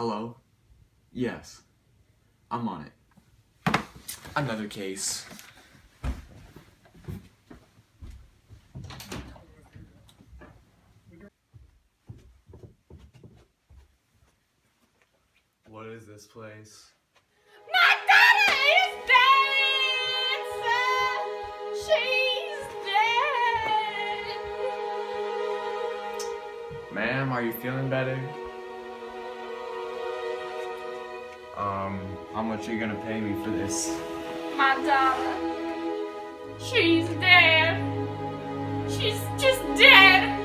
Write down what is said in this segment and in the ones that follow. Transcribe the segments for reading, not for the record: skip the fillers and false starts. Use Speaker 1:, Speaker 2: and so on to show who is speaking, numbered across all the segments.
Speaker 1: Hello? Yes. I'm on it. Another case. What is this place?
Speaker 2: My daughter is dead, sir. She's dead.
Speaker 1: Ma'am, are you feeling better? How much are you gonna pay me for this?
Speaker 2: My daughter, she's dead. She's just dead.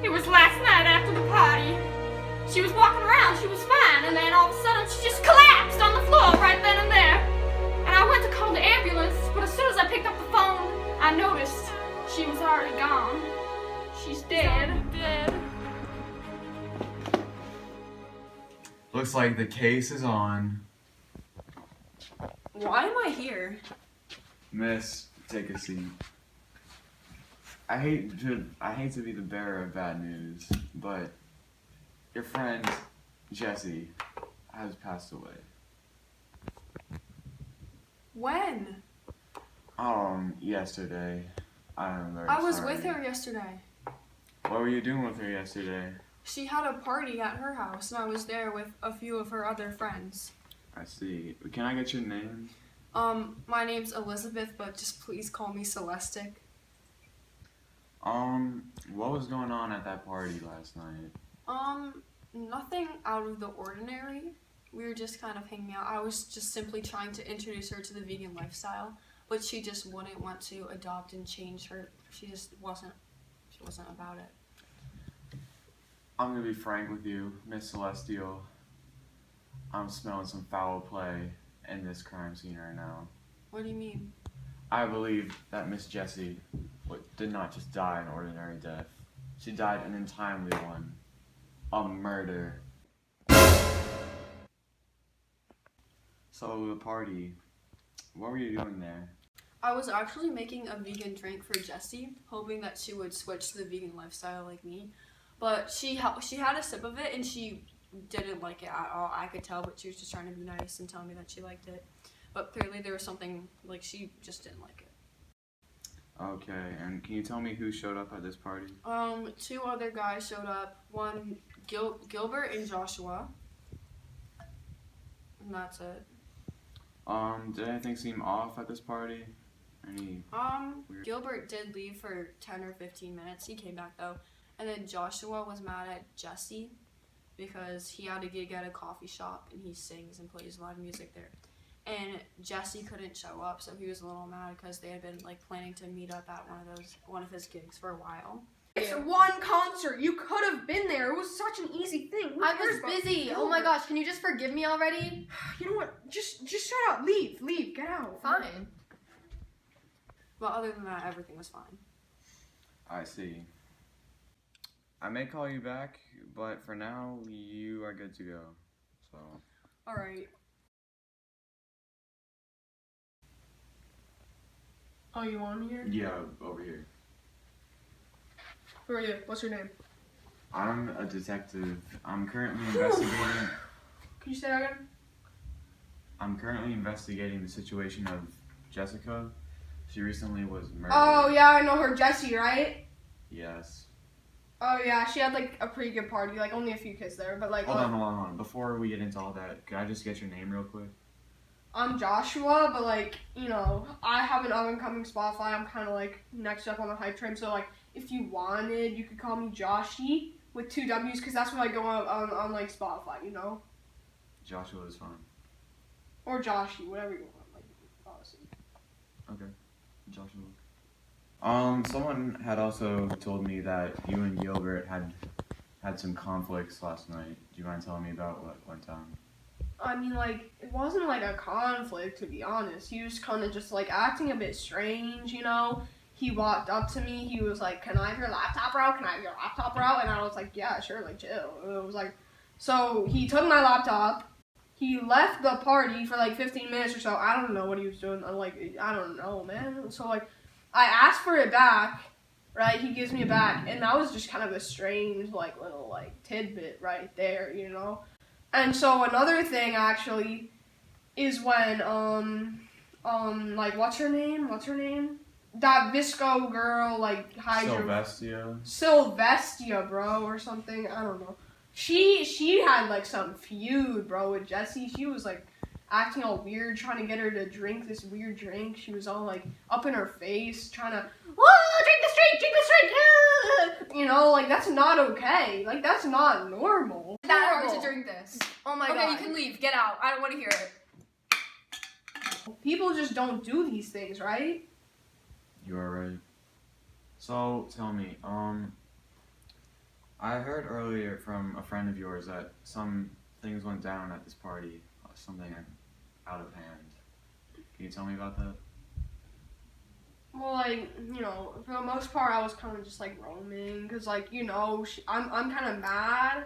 Speaker 2: It was last night after the party. She was walking around, she was fine, and then all of a sudden she just collapsed on the floor right then and there. And I went to call the ambulance, but as soon as I picked up the phone, I noticed she was already gone. She's dead.
Speaker 1: Looks like the case is on.
Speaker 3: Why am I here?
Speaker 1: Miss, take a seat. I hate to be the bearer of bad news, but your friend, Jessie, has passed away.
Speaker 3: When?
Speaker 1: Yesterday. I'm very
Speaker 3: I was
Speaker 1: sorry.
Speaker 3: with her yesterday.
Speaker 1: What were you doing with her yesterday?
Speaker 3: She had a party at her house, and I was there with a few of her other friends.
Speaker 1: I see. Can I get your name?
Speaker 3: My name's Elizabeth, but just please call me Celestic.
Speaker 1: What was going on at that party last night?
Speaker 3: Nothing out of the ordinary. We were just kind of hanging out. I was just simply trying to introduce her to the vegan lifestyle, but she just wouldn't want to adopt and change her. She wasn't about it.
Speaker 1: I'm gonna be frank with you, Miss Celestial. I'm smelling some foul play in this crime scene right now.
Speaker 3: What do you mean?
Speaker 1: I believe that Miss Jessie did not just die an ordinary death. She died an untimely one. A murder. So, the party, what were you doing there?
Speaker 3: I was actually making a vegan drink for Jessie, hoping that she would switch to the vegan lifestyle like me. But she had a sip of it and she didn't like it at all. I could tell, but she was just trying to be nice and tell me that she liked it. But clearly there was something, like, she just didn't like it.
Speaker 1: Okay, and can you tell me who showed up at this party?
Speaker 3: Two other guys showed up. One, Gilbert and Joshua. And that's it.
Speaker 1: Did anything seem off at this party? Any weird...
Speaker 3: Gilbert did leave for 10 or 15 minutes. He came back though. And then Joshua was mad at Jessie because he had a gig at a coffee shop and he sings and plays live music there. And Jessie couldn't show up, so he was a little mad because they had been planning to meet up at one of his gigs for a while.
Speaker 4: It's one concert. You could have been there. It was such an easy thing.
Speaker 5: I was busy. Oh my gosh, can you just forgive me already?
Speaker 4: You know what? Just shut up. Leave. Get out.
Speaker 5: Fine.
Speaker 3: But other than that, everything was fine.
Speaker 1: I see. I may call you back, but for now, you are good to go. So.
Speaker 3: Alright.
Speaker 4: Oh, you want me here?
Speaker 1: Yeah, over here.
Speaker 4: Who are you? What's your name?
Speaker 1: I'm a detective. I'm currently investigating.
Speaker 4: Can you say that again?
Speaker 1: I'm currently investigating the situation of Jessica. She recently was murdered.
Speaker 4: Oh, yeah, I know her. Jessie, right?
Speaker 1: Yes.
Speaker 4: Oh, yeah, she had, a pretty good party. Only a few kids there, but,
Speaker 1: Hold on. Before we get into all that, could I just get your name real quick?
Speaker 4: I'm Joshua, but, I have an up-and-coming Spotify. I'm kind of, next up on the hype train. So, if you wanted, you could call me Joshy with 2 W's, because that's what I go on Spotify, you know?
Speaker 1: Joshua is fine.
Speaker 4: Or Joshy, whatever you want, honestly.
Speaker 1: Okay. Joshua. Someone had also told me that you and Gilbert had some conflicts last night. Do you mind telling me about what went down?
Speaker 4: I mean, it wasn't a conflict, to be honest. He was kind of just acting a bit strange, you know? He walked up to me, he was like, "Can I have your laptop, bro? Can I have your laptop, bro?" And I was like, "Yeah, sure, chill." It was so he took my laptop, he left the party for 15 minutes or so. I don't know what he was doing. I don't know, man. So I asked for it back, right? He gives me it back, and that was just kind of a strange little tidbit right there, you know? And so another thing actually is when like what's her name? That Visco girl, like Sylvestia, bro, or something. I don't know. She had like some feud, bro, with Jessie. She was like acting all weird, trying to get her to drink this weird drink. She was all like up in her face, trying to, drink this drink, you know, like that's not okay. Like that's not normal.
Speaker 5: It's that hard to drink this. Oh my god.
Speaker 3: Okay, you can leave. Get out. I don't want to hear it.
Speaker 4: People just don't do these things, right?
Speaker 1: You are right. So tell me, I heard earlier from a friend of yours that some things went down at this party, something out of hand. Can you tell me about that?
Speaker 4: Well, like, you know, for the most part, I was kind of just like roaming, cause like, you know, I'm kind of mad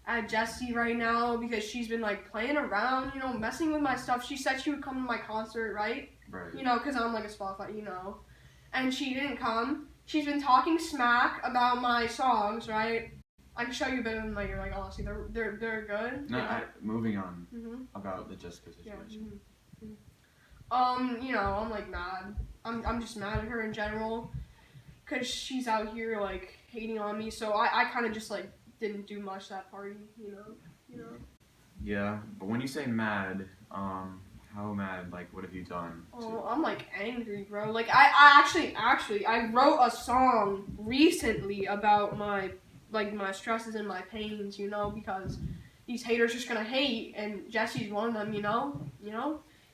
Speaker 4: at Jessie right now because she's been like playing around, you know, messing with my stuff. She said she would come to my concert, right?
Speaker 1: Right.
Speaker 4: You know, cause I'm like a Spotify, you know, and she didn't come. She's been talking smack about my songs, right? I can show you a bit of them later. Like honestly, they're good.
Speaker 1: No,
Speaker 4: Yeah.
Speaker 1: moving on
Speaker 4: Mhm.
Speaker 1: about the Jessica
Speaker 4: Yeah.
Speaker 1: situation.
Speaker 4: You know, I'm like mad. I'm just mad at her in general, cause she's out here like hating on me. So I kind of just like didn't do much that party, you know.
Speaker 1: Yeah, but when you say mad, how mad? Like, what have you done?
Speaker 4: Oh, I'm like angry, bro. Like I actually I wrote a song recently about my stresses and my pains, you know, because these haters just gonna hate, and Jessie's one of them, you know.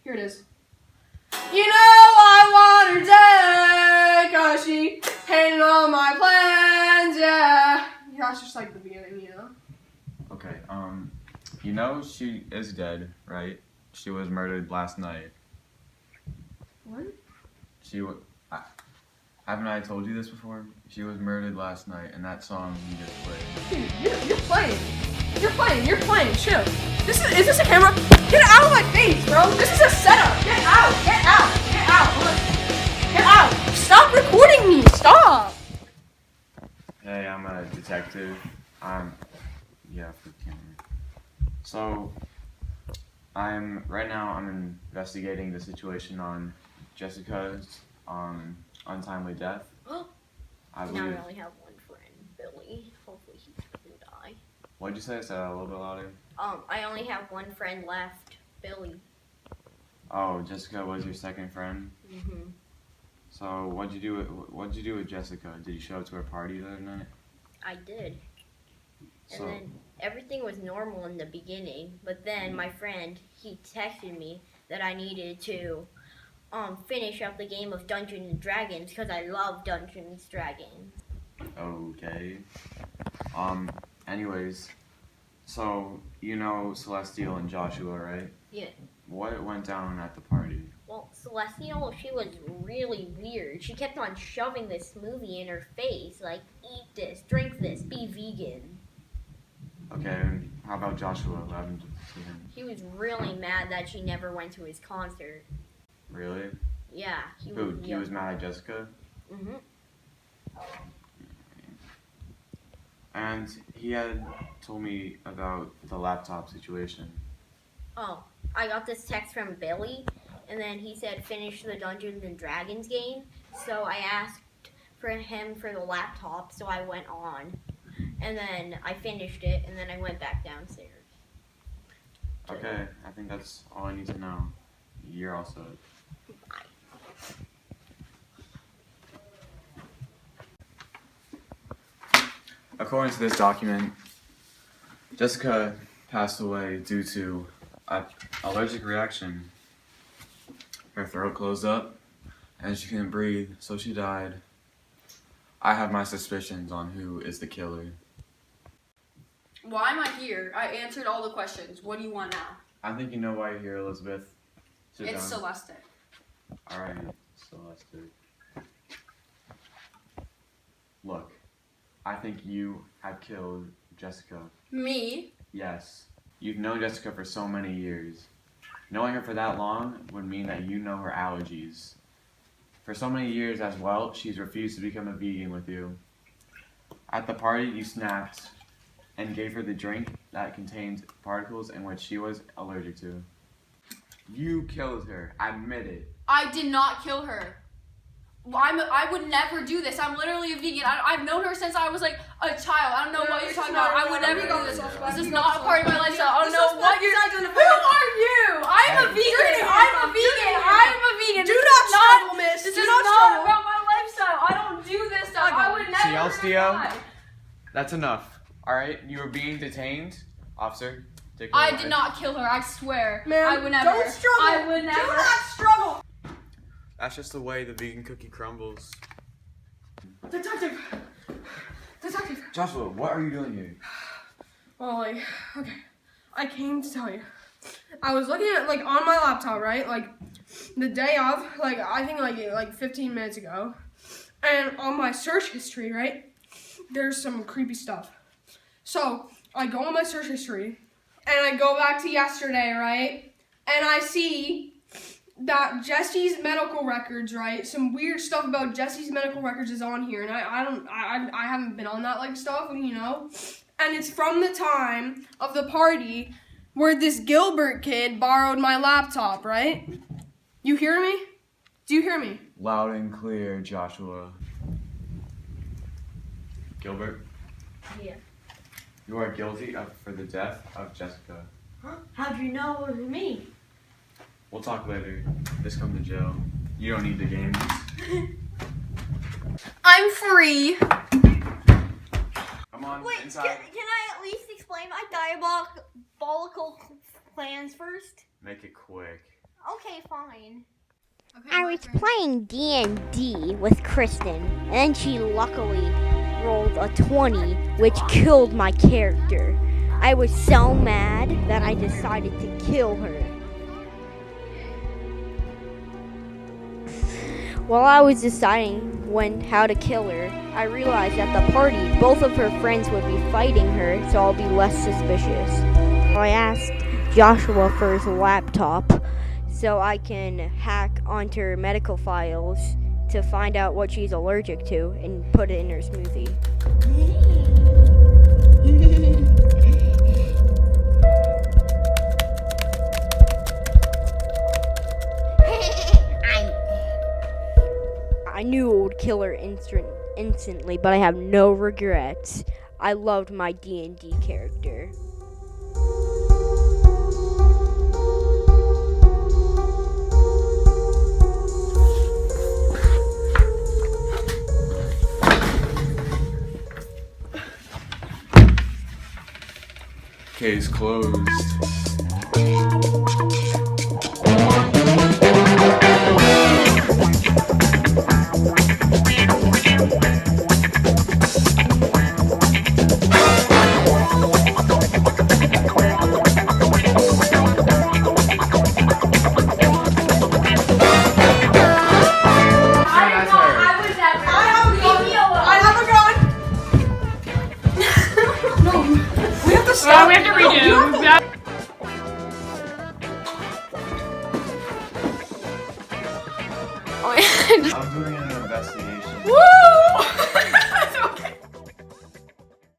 Speaker 4: Here it is. You know I want her dead, cause she hated all my plans, yeah. That's just like the beginning, you know.
Speaker 1: Okay, you know she is dead, right? She was murdered last night.
Speaker 4: What?
Speaker 1: Haven't I told you this before? She was murdered last night, and that song you just played.
Speaker 4: Dude, you're playing, chill. Is this a camera? Get out of my face, bro. This is a setup. Get out. Stop recording me. Stop.
Speaker 1: Hey, I'm a detective. Yeah, for the camera. So, I'm investigating the situation on Jessica's untimely death. I
Speaker 6: Now
Speaker 1: believe.
Speaker 6: I only have one friend, Billy. Hopefully he doesn't die.
Speaker 1: What'd you say? Say that a little bit louder.
Speaker 6: I only have one friend left, Billy.
Speaker 1: Oh, Jessica was your second friend.
Speaker 6: Mhm.
Speaker 1: So what'd you do with Jessica? Did you show up to her party the other night?
Speaker 6: I did. And
Speaker 1: So
Speaker 6: then everything was normal in the beginning, but then my friend, he texted me that I needed to finish up the game of Dungeons and Dragons because I love Dungeons and Dragons.
Speaker 1: okay. Anyways, so you know Celestial and Joshua, right?
Speaker 6: Yeah.
Speaker 1: What went down at the party?
Speaker 6: Well, Celestial, she was really weird. She kept on shoving this smoothie in her face, like, eat this, drink this, be vegan.
Speaker 1: Okay, and how about Joshua? What happened to him?
Speaker 6: He was really mad that she never went to his concert.
Speaker 1: Really?
Speaker 6: Yeah,
Speaker 1: He was mad at Jessica?
Speaker 6: Mm-hmm.
Speaker 1: And he had told me about the laptop situation.
Speaker 6: Oh, I got this text from Billy, and then he said finish the Dungeons and Dragons game. So I asked for him for the laptop, so I went on. And then I finished it, and then I went back downstairs.
Speaker 1: Okay, I think that's all I need to know. You're all set.
Speaker 6: Bye.
Speaker 1: According to this document, Jessica passed away due to an allergic reaction. Her throat closed up and she couldn't breathe, so she died. I have my suspicions on who is the killer.
Speaker 3: Why am I here? I answered all the questions. What do you want now?
Speaker 1: I think you know why you're here, Elizabeth. Sit
Speaker 3: It's
Speaker 1: down.
Speaker 3: Celeste.
Speaker 1: Alright, Celeste. Look, I think you have killed Jessica.
Speaker 3: Me?
Speaker 1: Yes. You've known Jessica for so many years. Knowing her for that long would mean that you know her allergies. For so many years as well, she's refused to become a vegan with you. At the party, you snapped and gave her the drink that contained particles in which she was allergic to. You killed her. Admit it.
Speaker 3: I did not kill her. I would never do this. I'm literally a vegan. I've known her since I was like a child. I don't know what you're talking about. I would never do this. This is not a part of my lifestyle. I don't know what you're talking about. Who are you? I'm a vegan. I'm a vegan. I'm a vegan.
Speaker 4: Do not struggle, miss.
Speaker 3: This
Speaker 4: Do
Speaker 3: is
Speaker 4: not
Speaker 3: not
Speaker 4: struggle.
Speaker 3: about my lifestyle. I don't do this stuff. I would never.
Speaker 1: See, Elstio?
Speaker 3: try.
Speaker 1: That's enough. Alright? You are being detained. Officer, take her
Speaker 3: I
Speaker 1: away.
Speaker 3: did not kill her. I swear.
Speaker 4: Man,
Speaker 3: I would never.
Speaker 4: don't struggle.
Speaker 3: I would never.
Speaker 4: Do not struggle.
Speaker 1: That's just the way the vegan cookie crumbles.
Speaker 4: Detective.
Speaker 1: Joshua, what are you doing here?
Speaker 4: Well, like, okay. I came to tell you. I was looking at, like, on my laptop, right? Like, the day of, like, I think, like 15 minutes ago. And on my search history, right? There's some creepy stuff. So, I go on my search history. And I go back to yesterday, right? And I see that Jessie's medical records, right? Some weird stuff about Jessie's medical records is on here, and I haven't been on that like stuff, you know. And it's from the time of the party where this Gilbert kid borrowed my laptop, right? You hear me? Do you hear me?
Speaker 1: Loud and clear, Joshua. Gilbert?
Speaker 6: Yeah.
Speaker 1: You are guilty for the death of Jessica.
Speaker 6: Huh? How'd you know it was me?
Speaker 1: We'll talk later. Just come to jail. You don't need the games.
Speaker 3: I'm free.
Speaker 1: Come on,
Speaker 6: Wait,
Speaker 1: inside.
Speaker 6: can I at least explain my diabolical plans first?
Speaker 1: Make it quick.
Speaker 6: Okay, fine.
Speaker 3: Okay,
Speaker 6: I
Speaker 3: my
Speaker 6: was
Speaker 3: turn.
Speaker 6: playing D&D with Kristen, and then she luckily rolled a 20, which killed my character. I was so mad that I decided to kill her. While I was deciding how to kill her, I realized at the party both of her friends would be fighting her, so I'll be less suspicious. I asked Joshua for his laptop so I can hack onto her medical files to find out what she's allergic to and put it in her smoothie. I knew it would kill her instantly, but I have no regrets. I loved my D&D character.
Speaker 1: Case closed.
Speaker 2: Well, we have to redo that.
Speaker 1: I'm doing an investigation.
Speaker 3: Woo!